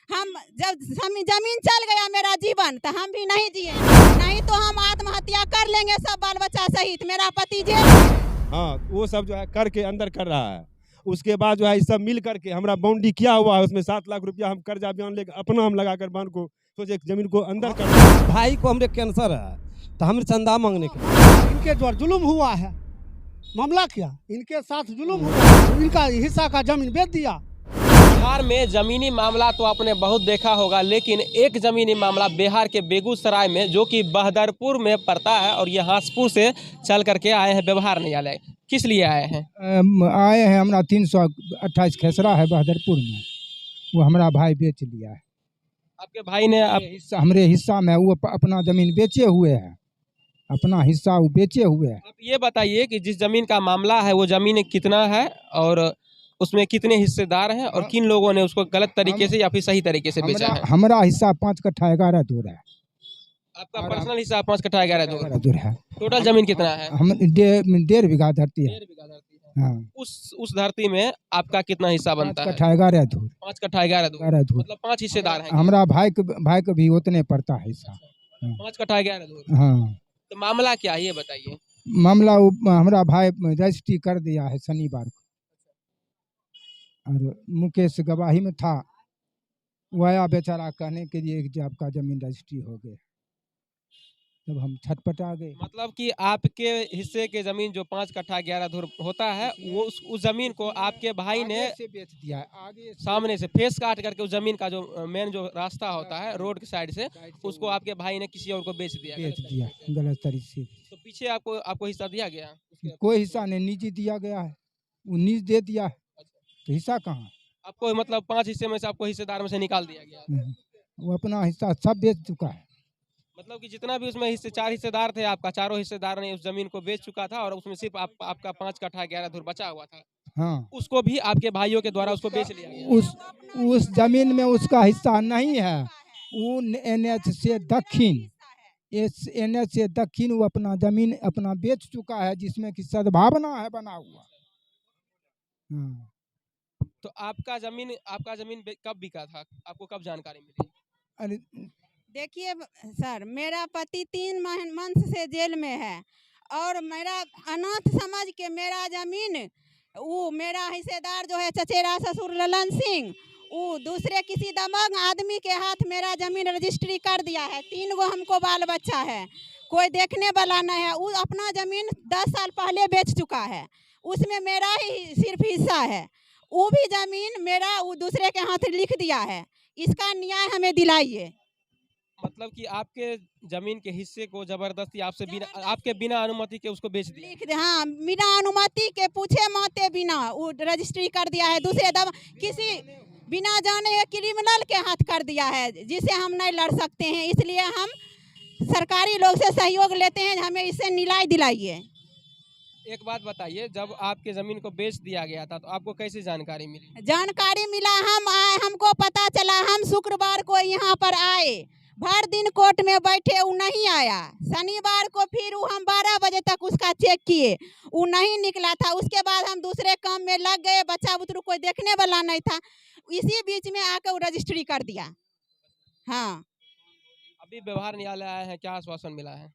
हम जब जमीन चल गया मेरा जीवन तो हम भी नहीं जिए, नहीं तो हम आत्महत्या कर लेंगे सब बाल बच्चा सहित। मेरा पति जेल। हाँ, वो सब जो है करके अंदर कर रहा है। उसके बाद जो है सब मिल करके हमारा बाउंड्री किया हुआ है, उसमें 7 लाख रुपया हम कर्जा बयान लेकर अपना हम लगाकर बांध को तो एक जमीन को अंदर कर। भाई को हमरे कैंसर है तो हम चंदा मांगने के इनके द्वारा जुल्म हुआ है। मामला क्या, इनके साथ जुल्म हुआ, इनका हिस्सा का जमीन बेच दिया। बिहार में जमीनी मामला तो आपने बहुत देखा होगा, लेकिन एक जमीनी मामला बिहार के बेगूसराय में जो कि बहदरपुर में पड़ता है, और ये हासपुर से चल करके आए हैं व्यवहार न्यायालय। किस लिए आए हैं? आए हैं, हमारा 328 खेसरा है बहदरपुर में, वो हमारा भाई बेच लिया है। आपके भाई ने हमरे हिस्सा में वो अपना जमीन बेचे हुए है, अपना हिस्सा वो बेचे हुए है। आप ये बताइए कि जिस जमीन का मामला है वो जमीन कितना है और उसमें कितने हिस्सेदार हैं, और किन लोगों ने उसको गलत तरीके से या फिर सही तरीके से बेचा है? हमारा हिस्सा 5 कट्ठा 11 दूर है। आपका पर्सनल हिस्सा 5 कट्ठा 11 दूर है। टोटल जमीन कितना है? हम 1.5 बीघा धरती है। 1.5 बीघा धरती है। हाँ। उस धरती में आपका कितना हिस्सा बनता है? 5 कट्ठा 11 दूर। 5 कट्ठा 11 दूर, मतलब 5 हिस्सेदार हैं। हमारा भाई को भी उतने पड़ता है हिस्सा। 5 कट्ठा 11 दूर। हाँ। तो मामला क्या है ये बताइए। मामला हमारा भाई रजिस्ट्री कर दिया है शनिवार को, और मुकेश गवाही में था। वो आया बेचारा कहने के लिए कि आपका जमीन रजिस्ट्री हो गया, तब हम छटपटा गए। मतलब कि आपके हिस्से के जमीन जो 5 कट्ठा 11 धुर होता है, वो उस जमीन को आपके भाई ने से बेच दिया है। आगे सामने से फेस काट करके उस जमीन का जो मेन जो रास्ता होता है रोड के साइड से, उसको आपके भाई ने किसी और को बेच दिया गलत तरीके से। तो पीछे आपको हिस्सा दिया गया? कोई हिस्सा नहीं, निजी दिया गया है, वो निजी दे दिया है, तो हिस्सा कहाँ? आपको मतलब 5 हिस्से में से आपको हिस्सेदार में से निकाल दिया गया? वो अपना हिस्सा सब बेच चुका है। मतलब कि जितना भी उसमें 4 हिस्सेदार थे, आपका चारों हिस्सेदार ने उस जमीन को बेच चुका था, और उसमें सिर्फ आपका 5 कट्ठा 11 धुर बचा हुआ था। हाँ, उसको भी आपके भाइयों के द्वारा उसको बेच लिया गया। उस जमीन में उसका हिस्सा नहीं है। वो NH से दक्षिण, NH से दक्षिण वो अपना जमीन अपना बेच चुका है, जिसमें कि सद्भावना है बना हुआ। हाँ। तो आपका जमीन कब बिका था? आपको कब जानकारी मिली? अरे देखिए सर, मेरा पति 3 मंथ से जेल में है, और मेरा अनाथ समझ के मेरा जमीन वो मेरा हिस्सेदार जो है चचेरा ससुर ललन सिंह, वो दूसरे किसी दबंग आदमी के हाथ मेरा जमीन रजिस्ट्री कर दिया है। 3 गो हमको बाल बच्चा है, कोई देखने वाला नहीं है। वो अपना जमीन 10 साल पहले बेच चुका है, उसमें मेरा ही सिर्फ हिस्सा है। वो भी जमीन मेरा वो दूसरे के हाथ लिख दिया है। इसका न्याय हमें दिलाइए। मतलब कि आपके जमीन के हिस्से को जबरदस्ती आपके बिना अनुमति के उसको बेच दिया? लिख दे, हाँ, बिना अनुमति के पूछे माते बिना वो रजिस्ट्री कर दिया है। दूसरे किसी बिना जाने क्रिमिनल के हाथ कर दिया है, जिसे हम नहीं लड़ सकते हैं। इसलिए हम सरकारी लोग से सहयोग लेते हैं, हमें इससे न्याय दिलाइए। एक बात बताइए, जब आपके जमीन को बेच दिया गया था तो आपको कैसे जानकारी मिली? जानकारी मिला, हम आए, हमको पता चला। हम शुक्रवार को यहाँ पर आए, भर दिन कोर्ट में बैठे, वो नहीं आया। शनिवार को फिर हम 12 बजे तक उसका चेक किए, वो नहीं निकला था। उसके बाद हम दूसरे काम में लग गए, बच्चा बुतरू कोई देखने वाला नहीं था। इसी बीच में आकर वो रजिस्ट्री कर दिया। हाँ, अभी व्यवहार न्यायालय आए हैं, क्या आश्वासन मिला है?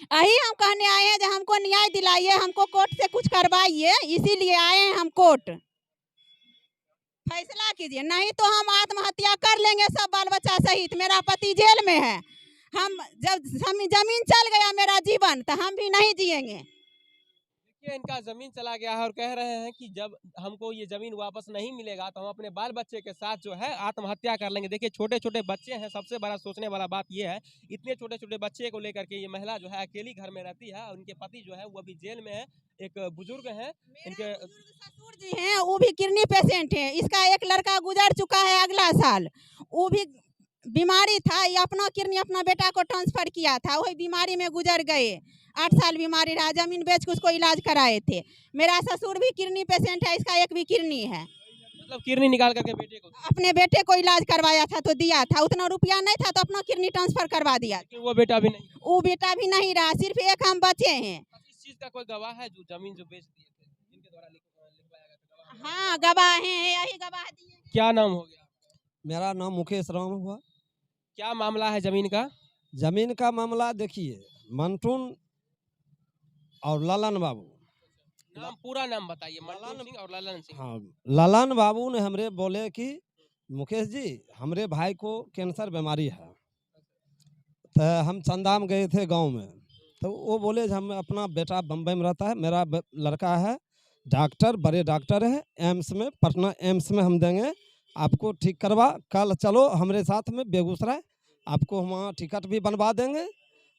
यही हम कहने आए हैं जो हमको न्याय दिलाइए, हमको कोर्ट से कुछ करवाइए, इसीलिए आए हैं हम कोर्ट। फैसला कीजिए, नहीं तो हम आत्महत्या कर लेंगे सब बाल बच्चा सहित। मेरा पति जेल में है, हम जब जमीन चल गया मेरा जीवन तो हम भी नहीं जिएंगे। देखिए, इनका जमीन चला गया है और कह रहे हैं कि जब हमको ये जमीन वापस नहीं मिलेगा तो हम अपने बाल बच्चे के साथ जो है आत्महत्या कर लेंगे। देखिए, छोटे छोटे बच्चे हैं। सबसे बड़ा सोचने वाला बात ये है, इतने छोटे छोटे बच्चे को लेकर के ये महिला जो है अकेली घर में रहती है, और उनके पति जो है वो अभी जेल में है। एक बुजुर्ग है, इनके ससुर जी हैं, वो भी किडनी पेशेंट है। इसका एक लड़का गुजर चुका है अगला साल, वो भी बीमारी था। ये अपना किडनी अपना बेटा को ट्रांसफर किया था, वही बीमारी में गुजर गए। 8 साल बीमारी रहा, जमीन बेच के उसको इलाज कराए थे। मेरा ससुर भी किडनी पेशेंट है, इसका एक भी किडनी है। मतलब किडनी निकाल करके बेटे को अपने बेटे को इलाज करवाया था तो दिया था, उतना रुपया नहीं था तो अपना किडनी ट्रांसफर करवा दिया। वो बेटा भी नहीं? वो बेटा भी नहीं रहा, सिर्फ एक हम बचे हैं। इस चीज का कोई गवाह है जो जमीन जो बेच दिए थे, जिनके द्वारा लिखवाया गया था? हाँ, गवाह हैं, यही गवाह दिए। क्या नाम हो गया? मेरा नाम मुकेश राम हुआ। क्या मामला है जमीन का? जमीन का मामला देखिए, मंटून और ललन बाबू। नाम पूरा नाम बताइए। मंटू ललन- सिंह और ललन सिंह। हाँ, ललन बाबू ने हमरे बोले कि मुकेश जी हमरे भाई को कैंसर बीमारी है, तो हम चंदा में गए थे गांव में, तो वो बोले कि हम अपना बेटा बम्बई में रहता है, मेरा लड़का है डॉक्टर, बड़े डॉक्टर है एम्स में, पटना एम्स में हम देंगे आपको ठीक करवा, कल चलो हमारे साथ में बेगूसराय, आपको हम वहाँ टिकट भी बनवा देंगे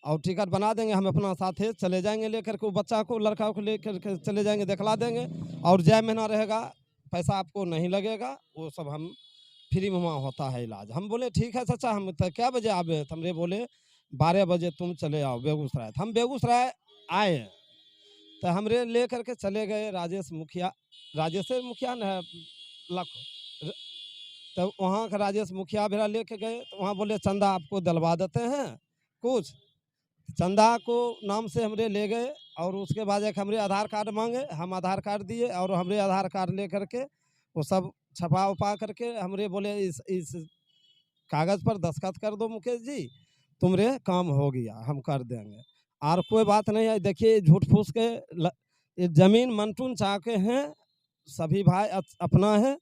और टिकट बना देंगे, हम अपना साथ चले जाएंगे लेकर के, बच्चा को लड़का को लेकर के चले जाएंगे, दिखला देंगे और जय महीना रहेगा, पैसा आपको नहीं लगेगा, वो सब हम फ्री में वहाँ होता है इलाज। हम बोले ठीक है चाचा, हम तो क्या बजे आवे, तो हमरे बोले 12 बजे तुम चले आओ बेगूसराय। हम बेगूसराय आए तो हमरे ले करके चले गए राजेश मुखिया न है लखो, तो वहाँ का राजेश मुखिया भी लेके गए, तो वहाँ बोले चंदा आपको दिलवा देते हैं कुछ, चंदा को नाम से हमरे ले गए और उसके बाद एक हमरे आधार कार्ड मांगे, हम आधार कार्ड दिए और हमरे आधार कार्ड ले करके वो सब छपा उपा करके हमरे बोले इस कागज़ पर दस्तखत कर दो मुकेश जी, तुमरे काम हो गया, हम कर देंगे, और कोई बात नहीं है। देखिए झूठ फूस के ये जमीन मंटून चाह के हैं, सभी भाई अपना है,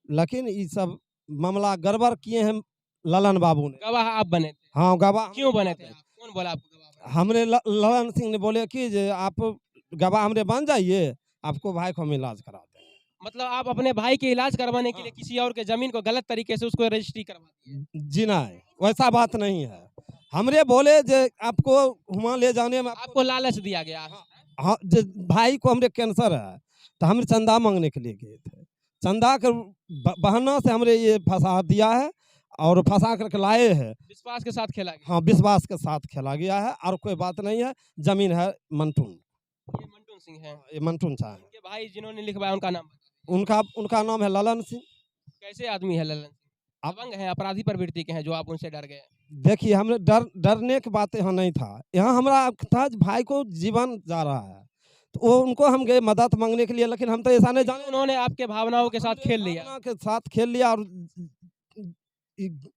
लेकिन ये सब मामला गड़बड़ किए हैं ललन बाबू ने। गवाह आप बने थे? हाँ गवाह। क्यों बने थे? कौन बोला आपको गवाह बने? हमरे ललन सिंह ने बोले कि जे आप गवाह हमरे बन जाइए, आपको भाई को हम इलाज करा देंगे। मतलब आप अपने भाई के इलाज करवाने के लिए किसी और के जमीन को गलत तरीके से उसको रजिस्ट्री करवा दिए? जी नहीं, वैसा बात नहीं है। हमरे बोले जे आपको वहाँ ले जाने में आपको लालच दिया गया? हाँ, जे भाई को हमरे कैंसर है, तो हम चंदा मांगने के लिए गए थे, चंदा के बहाना से हमरे ये फंसा दिया है और फंसा करके लाए हैं। विश्वास के साथ खेला गया? हाँ, विश्वास के साथ खेला गया है और कोई बात नहीं है। जमीन है मंटून, ये मंटून सिंह है? ये मंटून साहब, इनके भाई जिन्होंने लिखवाया उनका नाम? उनका नाम है ललन सिंह। कैसे आदमी है ललन सिंह? दबंग हैं, अपराधी प्रवृत्ति के हैं जो आप उनसे डर गए? देखिए हमने डरने की बात यहाँ नहीं था, यहाँ हमारा था भाई को जीवन जा रहा है, तो वो उनको हम गए मदद मांगने के लिए, लेकिन हम तो ऐसा नहीं जाने, उन्होंने आपके भावनाओं के साथ खेल लिया? भावना के साथ खेल लिया और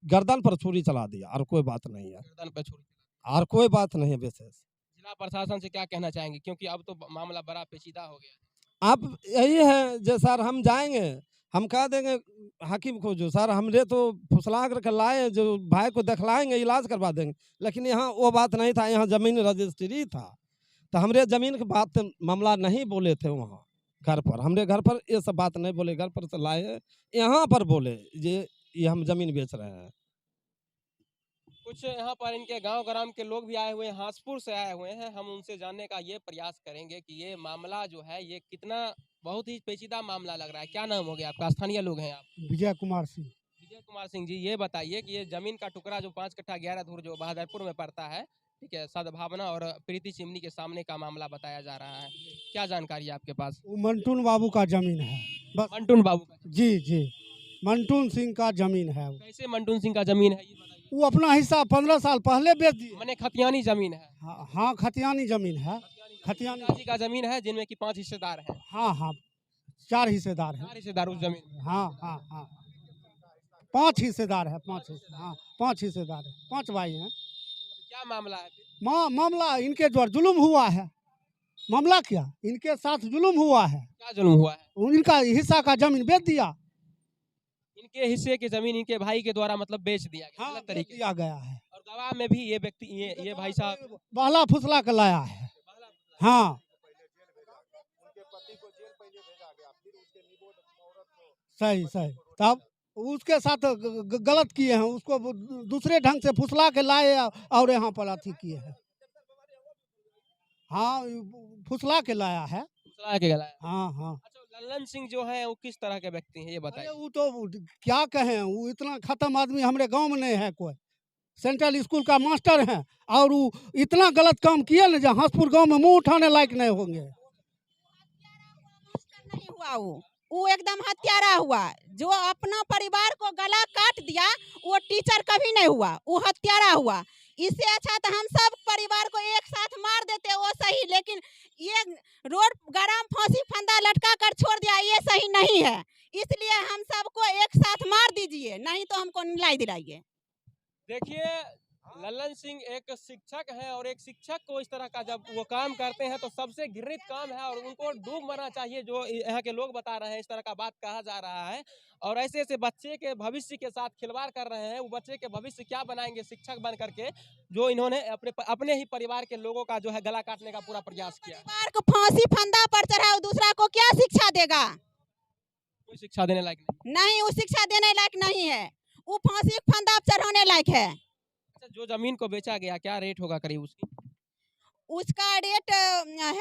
गर्दन पर छुरी चला दिया, और कोई बात नहीं है, गर्दन पे छुरी? और कोई बात नहीं है विशेष। जिला प्रशासन से क्या कहना चाहेंगे, क्योंकि अब तो मामला बड़ा पेचीदा हो गया? आप यही है जो सर हम जाएंगे, हम कह देंगे हाकिम को जो सर हमने तो फुसला कर लाए, जो भाई को दिखलाएंगे इलाज करवा देंगे, लेकिन यहाँ वो बात नहीं था, यहाँ जमीन रजिस्ट्री था, तो हमरे जमीन की बात मामला नहीं बोले थे वहाँ घर पर, हमरे घर पर ये सब बात नहीं बोले, घर पर से लाए यहाँ पर बोले ये हम जमीन बेच रहे हैं। कुछ यहाँ पर इनके गांव ग्राम के लोग भी आए हुए हैं, हासपुर से आए हुए हैं, हम उनसे जानने का ये प्रयास करेंगे कि ये मामला जो है ये कितना बहुत ही पेचीदा मामला लग रहा है। क्या नाम हो गया आपका? स्थानीय लोग हैं आप? विजय कुमार सिंह। विजय कुमार सिंह जी, ये बताइए कि ये जमीन का टुकड़ा जो 5 कट्ठा 11 धुर जो बहादुरपुर में पड़ता है, ठीक है, सद्भावना और प्रीति चिमनी के सामने का मामला बताया जा रहा है, क्या जानकारी है आपके पास? वो मंटून बाबू का जमीन है बस। मंटून बाबू का? जी मंटून सिंह का जमीन है। कैसे मंटून सिंह का जमीन है ये बताइए? वो अपना हिस्सा 15 साल पहले बेच दिए। मैंने खतियानी जमीन है? हाँ खतियानी जमीन है। खतियानी पिताजी का जमीन है जिनमें कि 5 हिस्सेदार हैं? हाँ 4 हिस्सेदार हैं। 4 हिस्सेदार उस जमीन में? हाँ 5 हिस्सेदार है, 5 हिस्सेदार है, 5 भाई हैं। क्या मामला है? मामला इनके द्वारा जुल्म हुआ है। मामला क्या, इनके साथ जुल्म हुआ है। क्या जुल्म हुआ है? इनका हिस्सा का जमीन बेच दिया। इनके हिस्से की जमीन इनके भाई के द्वारा मतलब बेच दिया गया गलत तरीके से? दिया गया है। और गवाह में भी ये व्यक्ति ये भाई साहब बहला फुसला के लाया है। हाँ सही तब उसके साथ गलत किए हैं, उसको दूसरे ढंग से फुसला के लाए और यहाँ पर अथी किए हैं। हाँ फुसला के लाया है। फुसला के लाया? हाँ। अच्छा, ललन सिंह जो है वो किस तरह के व्यक्ति हैं ये बताइए? वो तो क्या कहें, वो इतना खत्म आदमी हमारे गांव में नहीं है कोई। सेंट्रल स्कूल का मास्टर है और वो इतना गलत काम किया ना, जहाँ हासपुर गांव में मुंह उठाने लायक नहीं होंगे। नहीं हुआ वो एकदम हत्यारा हुआ, जो अपना परिवार को गला काट दिया, वो टीचर कभी नहीं हुआ, वो हत्यारा हुआ। इससे अच्छा तो हम सब परिवार को एक साथ मार देते वो सही, लेकिन ये रोड गरम फांसी फंदा लटका कर छोड़ दिया, ये सही नहीं है। इसलिए हम सबको एक साथ मार दीजिए, नहीं तो हमको न्याय दिलाइए। देखिए, लल्लन सिंह एक शिक्षक हैं और एक शिक्षक को इस तरह का जब वो काम करते हैं तो सबसे घृणित काम है और उनको डूब मरना चाहिए, जो यहाँ के लोग बता रहे हैं। इस तरह का बात कहा जा रहा है और ऐसे ऐसे बच्चे के भविष्य के साथ खिलवाड़ कर रहे हैं। वो बच्चे के भविष्य क्या बनाएंगे शिक्षक बन करके, जो इन्होंने अपने ही परिवार के लोगों का जो है गला काटने का पूरा प्रयास किया। परिवार को फांसी फंदा पर चढ़ाओ, दूसरा को क्या शिक्षा देगा? कोई शिक्षा देने लायक नहीं, वो शिक्षा देने लायक नहीं है, वो फांसी फंदा चढ़ाने लायक है। अच्छा, जो जमीन को बेचा गया क्या रेट होगा करीब उसकी? उसका रेट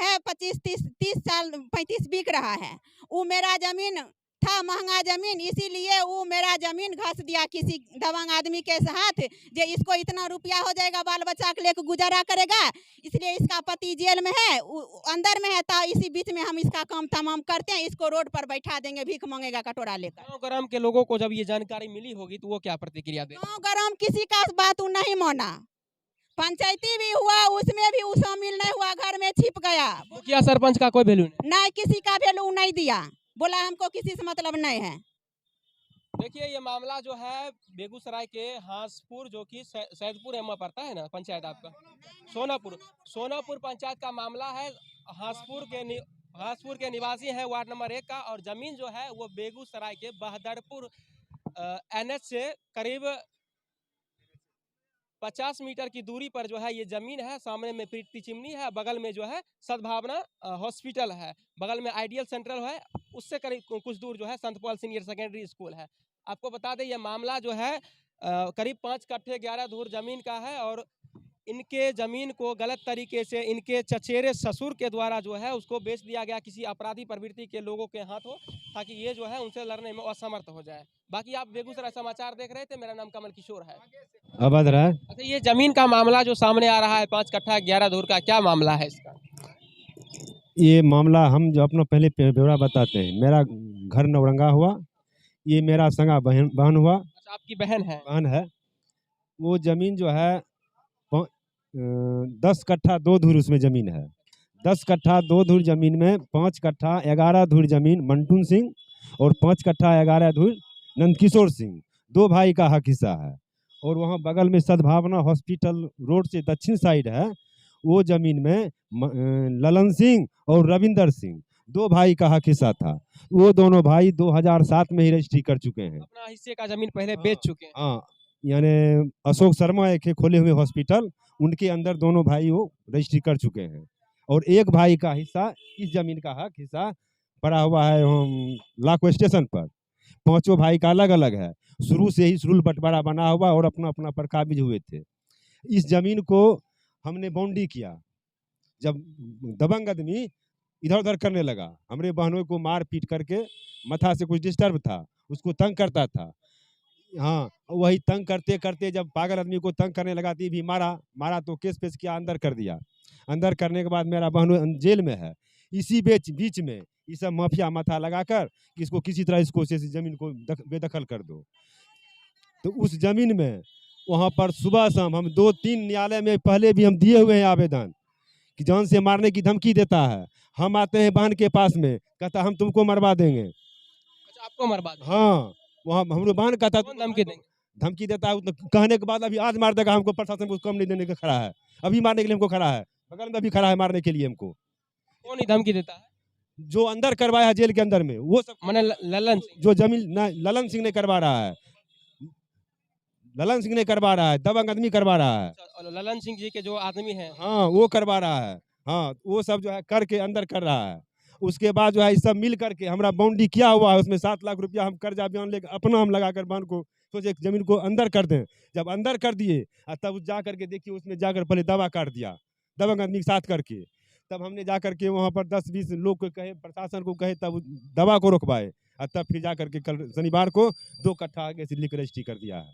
है 25-30 साल 35 बिक रहा है। वो मेरा जमीन था महंगा जमीन, इसीलिए वो मेरा जमीन घस दिया किसी दबंग आदमी के साथ, जे इसको इतना रुपया हो जाएगा बाल बच्चा के लेकर गुजारा करेगा। इसलिए इसका पति जेल में है, अंदर में है, तो इसी बीच में हम इसका काम तमाम करते हैं। इसको रोड पर बैठा देंगे, भीख मांगेगा कटोरा लेकर। गाँव ग्राम के लोगों को जब ये जानकारी मिली होगी तो वो क्या प्रतिक्रिया दे? गाँव ग्राम किसी का बात वो नहीं माना, पंचायती भी हुआ, उसमें भी वो शामिल नहीं हुआ, घर में छिप गया। मुखिया सरपंच का कोई वैल्यू नहीं, किसी का वैल्यू नहीं दिया, बोला हमको किसी से मतलब नहीं है। देखिए, ये मामला जो है बेगूसराय के हांसपुर, जो कि सैदपुर एम पड़ता है ना पंचायत आपका, सोनापुर पंचायत का मामला है। हांसपुर के निवासी हैं वार्ड नंबर 1 का, और जमीन जो है वो बेगूसराय के बहदरपुर NH से करीब 50 मीटर की दूरी पर जो है ये जमीन है। सामने में प्रीति चिमनी है, बगल में जो है सद्भावना हॉस्पिटल है, बगल में आइडियल सेंट्रल है, उससे करीब कुछ दूर जो है संत पॉल सीनियर सेकेंडरी स्कूल है। आपको बता दें ये मामला जो है करीब 5 कट्ठे 11 धूर जमीन का है और इनके जमीन को गलत तरीके से इनके चचेरे ससुर के द्वारा जो है उसको बेच दिया गया किसी अपराधी प्रवृत्ति के लोगों के हाथों, ताकि ये जो है उनसे लड़ने में असमर्थ हो जाए। बाकी आप बेगूसराय समाचार देख रहे थे, मेरा नाम कमल किशोर है। अवध रहा है। अच्छा, ये जमीन का मामला जो सामने आ रहा है 5 कट्ठा 11 धूर का, क्या मामला है इसका? ये मामला हम जो अपना पहले ब्यौरा बताते हैं। मेरा घर नवरंगा हुआ, ये मेरा संगा बहन हुआ। अच्छा, आपकी बहन है? वो जमीन जो है 10 कट्ठा 2 धूर उसमें ज़मीन है। 10 कट्ठा 2 धूर ज़मीन में 5 कट्ठा 11 धूर ज़मीन मंटून सिंह और 5 कट्ठा 11 धूर नंदकिशोर सिंह, 2 भाई का हक हिस्सा है। और वहाँ बगल में सद्भावना हॉस्पिटल रोड से दक्षिण साइड है, वो ज़मीन में ललन सिंह और रविंदर सिंह, 2 भाई का हक हिस्सा था। वो दोनों भाई 2007 में ही रजिस्ट्री कर चुके हैं, अपना हिस्से का जमीन पहले बेच चुके हैं। हाँ, यानी अशोक शर्मा एक खोले हुए हॉस्पिटल, उनके अंदर दोनों भाई वो रजिस्ट्री कर चुके हैं। और एक भाई का हिस्सा, इस जमीन का हक हिस्सा पड़ा हुआ है लाखो स्टेशन पर। 5 भाई का अलग अलग है, शुरू से ही शुरू बंटवारा बना हुआ और अपना अपना पर काबिज हुए थे। इस जमीन को हमने बाउंड्री किया, जब दबंग आदमी इधर उधर करने लगा, हमारे बहनों को मार पीट करके, माथा से कुछ डिस्टर्ब था, उसको तंग करता था। हाँ, वही तंग करते करते जब पागल आदमी को तंग करने लगा तो भी मारा तो केस पेश किया, अंदर कर दिया। अंदर करने के बाद मेरा बहन जेल में है। इसी बीच में ये सब माफिया माथा लगाकर कि इसको किसी तरह इसको से ज़मीन को बेदखल कर दो। तो उस ज़मीन में वहाँ पर सुबह शाम हम 2-3 न्यायालय में पहले भी हम दिए हुए हैं आवेदन कि जान से मारने की धमकी देता है। हम आते हैं बहन के पास में, कहता हम तुमको मरवा देंगे। अच्छा, आपको मरवा देंगे? हाँ, वहाँ हमारे बहन कहता धमकी देंगे, धमकी देता है। कहने के बाद अभी आज मार देगा हमको, प्रशासन को कम नहीं देने का खड़ा है, अभी मारने के लिए हमको खड़ा है, बगल में अभी खड़ा है मारने के लिए हमको। कौन ही धमकी देता है? जो अंदर करवाया है जेल के अंदर में, वो सब मैंने ललन सिंह। जो जमीन ना ललन सिंह ने करवा रहा है, ललन सिंह ने करवा रहा है, दबंग आदमी करवा रहा है। अच्छा, ललन सिंह जी के जो आदमी हैं, हाँ, वो करवा रहा है। हाँ, वो सब जो है करके अंदर कर रहा है। उसके बाद जो है सब मिल करके हमारा बाउंड्री किया हुआ है, उसमें 7 लाख रुपया हम कर्जा बयान लेकर अपना हम लगाकर बहन को सोचे जमीन को अंदर कर दें। जब अंदर कर दिए तब जा करके देखिए उसमें जाकर पहले दवा काट दिया दबंग आदमी के साथ करके। तब हमने जा करके वहाँ पर 10-20 लोग को कहे, प्रशासन को कहे, तब दवा को रोकवाए और तब फिर जा करके कल शनिवार को 2 कट्ठा आगे से लिख रजिस्ट्री कर दिया है।